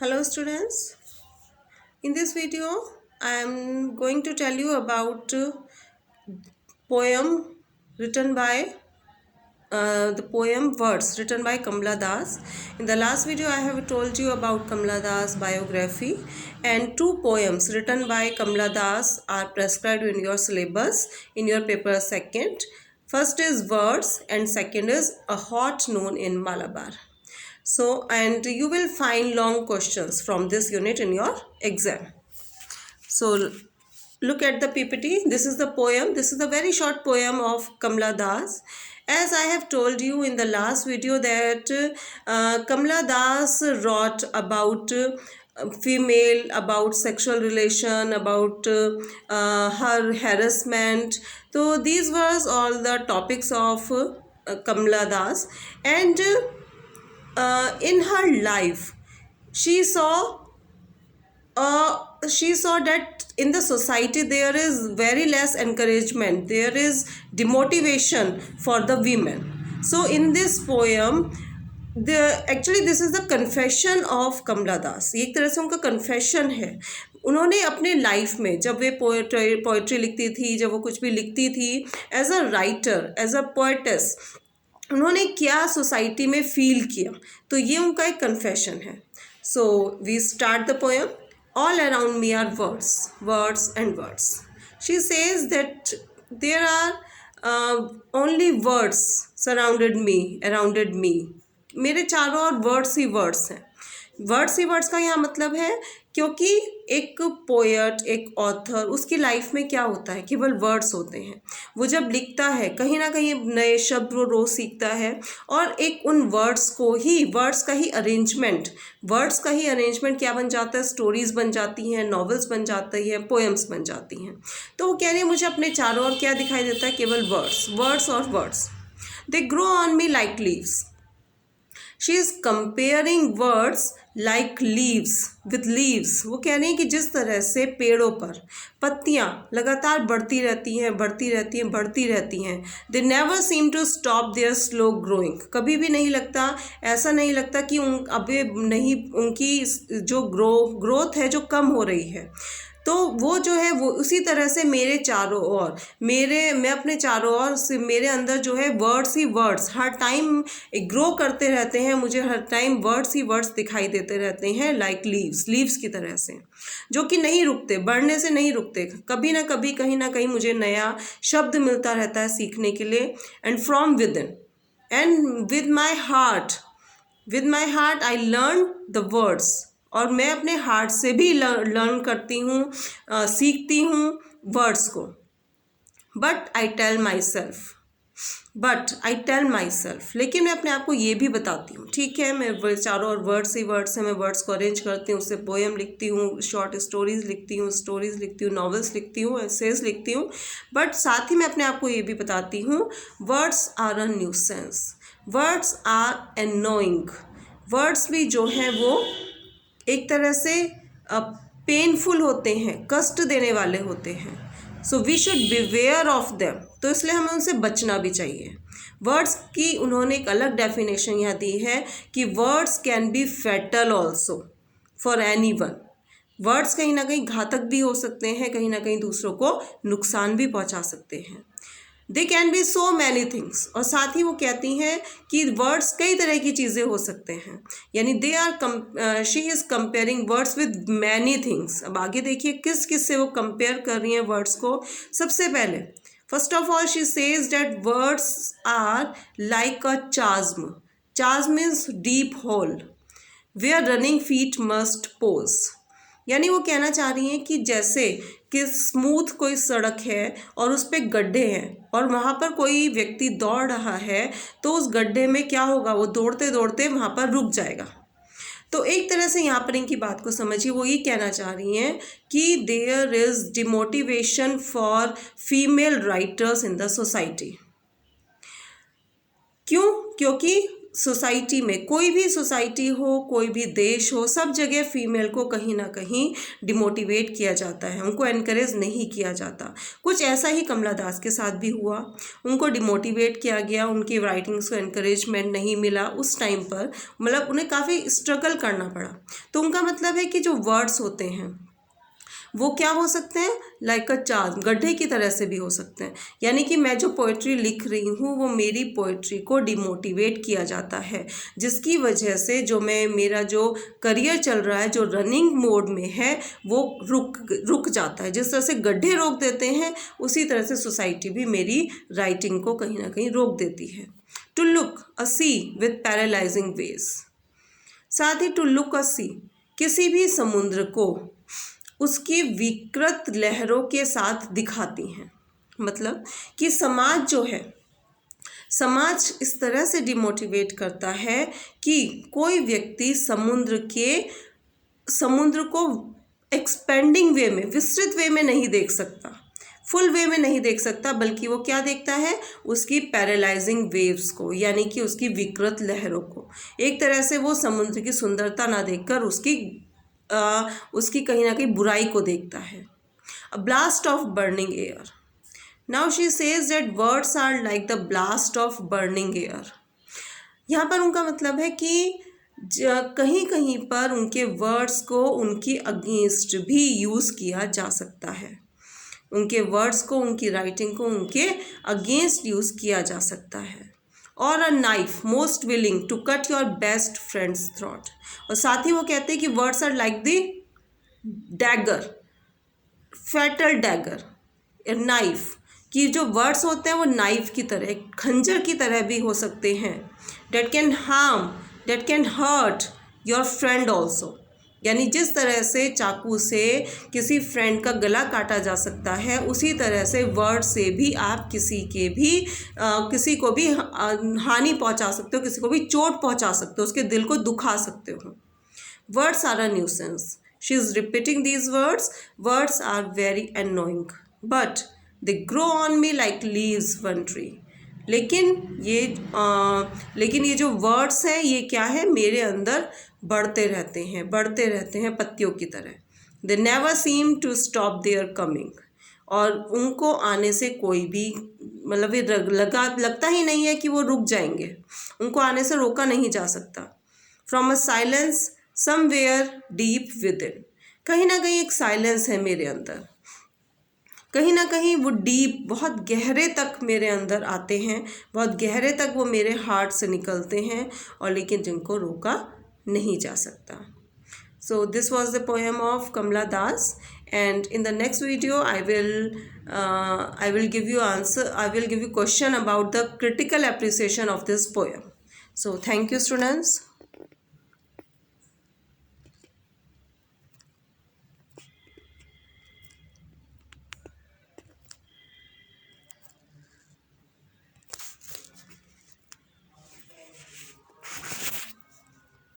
Hello students, in this video I am going to tell you about poem written by the poem Words written by Kamala Das. In the last video I have told you about Kamala Das biography, and two poems written by Kamala Das are prescribed in your syllabus in your paper second. First is Words and second is A Hot Noon in Malabar. So, and you will find long questions from this unit in your exam. So, look at the PPT. This is the poem. This is a very short poem of Kamala Das. As I have told you in the last video that Kamala Das wrote about female, about sexual relation, about her harassment. So these were all the topics of Kamala Das, and in her life she saw that in the society there is very less encouragement, there is demotivation for the women. So in this poem this is the confession of Kamala Das. एक तरह से उनका confession है. उन्होंने अपने life में जब वे poetry लिखती थी, जब वो कुछ भी लिखती थी, as a writer, as a poetess, उन्होंने क्या सोसाइटी में फील किया, तो ये उनका एक कन्फेशन है. So we start the poem. All around me are words, words and words. She says that there are only words surrounded me, around me. मेरे चारों ओर वर्ड्स ही वर्ड्स हैं. वर्ड्स ही वर्ड्स का यहाँ मतलब है क्योंकि एक पोएट, एक ऑथर, उसकी लाइफ में क्या होता है, केवल वर्ड्स होते हैं. वो जब लिखता है कहीं ना कहीं नए शब्द वो रोज़ सीखता है, और एक उन वर्ड्स को ही, वर्ड्स का ही अरेंजमेंट क्या बन जाता है, स्टोरीज़ बन जाती हैं, नॉवेल्स बन जाती हैं, पोएम्स बन जाती हैं. तो वो कह रही है मुझे अपने चारों ओर क्या दिखाई देता है, केवल वर्ड्स, वर्ड्स और words. They grow on me like leaves. She is comparing words like leaves with leaves. वो कह रही हैं कि जिस तरह से पेड़ों पर पत्तियाँ लगातार बढ़ती रहती हैं. They never seem to stop their slow growing. कभी भी नहीं लगता, ऐसा नहीं लगता कि उनकी जो ग्रोथ है जो कम हो रही है. तो वो जो है वो उसी तरह से मेरे चारों ओर, मैं अपने चारों ओर से, मेरे अंदर जो है वर्ड्स ही वर्ड्स हर टाइम ग्रो करते रहते हैं. मुझे हर टाइम वर्ड्स ही वर्ड्स दिखाई देते रहते हैं, लाइक लीव्स की तरह से, जो कि नहीं रुकते, बढ़ने से नहीं रुकते. कभी ना कभी, कहीं ना कहीं मुझे नया शब्द मिलता रहता है सीखने के लिए. And from with in and with my heart I learn the words. और मैं अपने हार्ट से भी लर्न करती हूँ, सीखती हूँ वर्ड्स को. But I tell myself, लेकिन मैं अपने आप को ये भी बताती हूँ, ठीक है, मैं चारों ओर वर्ड्स ही वर्ड्स हैं, मैं वर्ड्स को अरेंज करती हूँ, उससे पोएम लिखती हूँ, शॉर्ट स्टोरीज़ लिखती हूँ, नॉवेल्स लिखती हूँ, एसेज लिखती हूँ. बट साथ ही मैं अपने आप को ये भी बताती हूँ, words are a nuisance, words are annoying. Words भी जो हैं वो एक तरह से पेनफुल होते हैं, कष्ट देने वाले होते हैं. So we should beware of them. तो इसलिए हमें उनसे बचना भी चाहिए. वर्ड्स की उन्होंने एक अलग डेफिनेशन यहाँ दी है कि words can be fatal also for any one. Words कहीं ना कहीं घातक भी हो सकते हैं, कहीं ना कहीं दूसरों को नुकसान भी पहुँचा सकते हैं. They can be so many things. और साथ ही वो कहती हैं कि वर्ड्स कई तरह की चीज़ें हो सकते हैं. यानी she is comparing words with many things. अब आगे देखिए किस से वो कंपेयर कर रही हैं वर्ड्स को. सबसे पहले, first of all, she says that words are like a chasm. Chasm means deep hole where running feet must pause. यानी वो कहना चाह रही हैं कि जैसे कि स्मूथ कोई सड़क है और उस पर गड्ढे हैं और वहाँ पर कोई व्यक्ति दौड़ रहा है, तो उस गड्ढे में क्या होगा, वो दौड़ते दौड़ते वहाँ पर रुक जाएगा. तो एक तरह से यहाँ पर इनकी बात को समझिए, वो ये कहना चाह रही हैं कि there is demotivation for female writers in the society. क्यों? क्योंकि सोसाइटी में, कोई भी सोसाइटी हो, कोई भी देश हो, सब जगह फीमेल को कहीं ना कहीं डिमोटिवेट किया जाता है, उनको एनकरेज नहीं किया जाता। कुछ ऐसा ही कमला दास के साथ भी हुआ, उनको डिमोटिवेट किया गया, उनकी राइटिंग्स को एनकरेजमेंट नहीं मिला उस टाइम पर, मतलब उन्हें काफ़ी स्ट्रगल करना पड़ा। तो उनका मतलब है कि जो वर्ड्स होते हैं वो क्या हो सकते हैं, लाइक अ चार्ज, गड्ढे की तरह से भी हो सकते हैं। यानी कि मैं जो पोइट्री लिख रही हूँ वो मेरी पोइट्री को डिमोटिवेट किया जाता है, जिसकी वजह से जो मेरा जो करियर चल रहा है, जो रनिंग मोड में है, वो रुक जाता है। जिस तरह से गड्ढे रोक देते हैं, उसी तरह से सोसाइटी भी मेरी राइटिंग को कहीं ना कहीं रोक देती है। To look a sea with paralysing waves, साथ ही टू लुक अ सी, किसी भी समुद्र को उसकी विकृत लहरों के साथ दिखाती हैं। मतलब कि समाज जो है, समाज इस तरह से डिमोटिवेट करता है कि कोई व्यक्ति समुद्र को एक्सपेंडिंग वे में, विस्तृत वे में नहीं देख सकता, फुल वे में नहीं देख सकता, बल्कि वो क्या देखता है, उसकी पैरालाइजिंग वेव्स को, यानी कि उसकी विकृत लहरों को। एक तरह से वो समुद्र की सुंदरता ना देखकर उसकी कहीं ना कहीं बुराई को देखता है। A blast of burning air, now she says that words are like the blast of burning air. यहाँ पर उनका मतलब है कि कहीं कहीं पर उनके वर्ड्स को उनकी अगेंस्ट भी यूज़ किया जा सकता है, उनके वर्ड्स को, उनकी राइटिंग को उनके अगेंस्ट यूज़ किया जा सकता है। और a knife most willing to cut your best friend's throat, और साथ ही वो कहते हैं कि words are like the dagger, fatal dagger, knife, कि जो वर्ड्स होते हैं वो नाइफ की तरह, खंजर की तरह भी हो सकते हैं। That can harm, that can hurt your friend also, यानी जिस तरह से चाकू से किसी फ्रेंड का गला काटा जा सकता है, उसी तरह से वर्ड से भी आप किसी को भी हानि पहुंचा सकते हो, किसी को भी चोट पहुंचा सकते हो, उसके दिल को दुखा सकते हो। Words are a nuisance, she is repeating these words, words are very annoying but they grow on me like leaves on tree. लेकिन ये जो वर्ड्स हैं, ये क्या है, मेरे अंदर बढ़ते रहते हैं पत्तियों की तरह। They never seem to stop their coming, और उनको आने से कोई भी, मतलब ये लगता ही नहीं है कि वो रुक जाएंगे, उनको आने से रोका नहीं जा सकता। From a silence somewhere deep with in, कहीं ना कहीं एक साइलेंस है मेरे अंदर, कहीं ना कहीं वो डीप, बहुत गहरे तक मेरे अंदर आते हैं, बहुत गहरे तक वो मेरे हार्ट से निकलते हैं, और लेकिन जिनको रोका नहीं जा सकता। So this was the poem of Kamala Das, and in the next video I will give you question about the critical appreciation of this poem. So thank you students.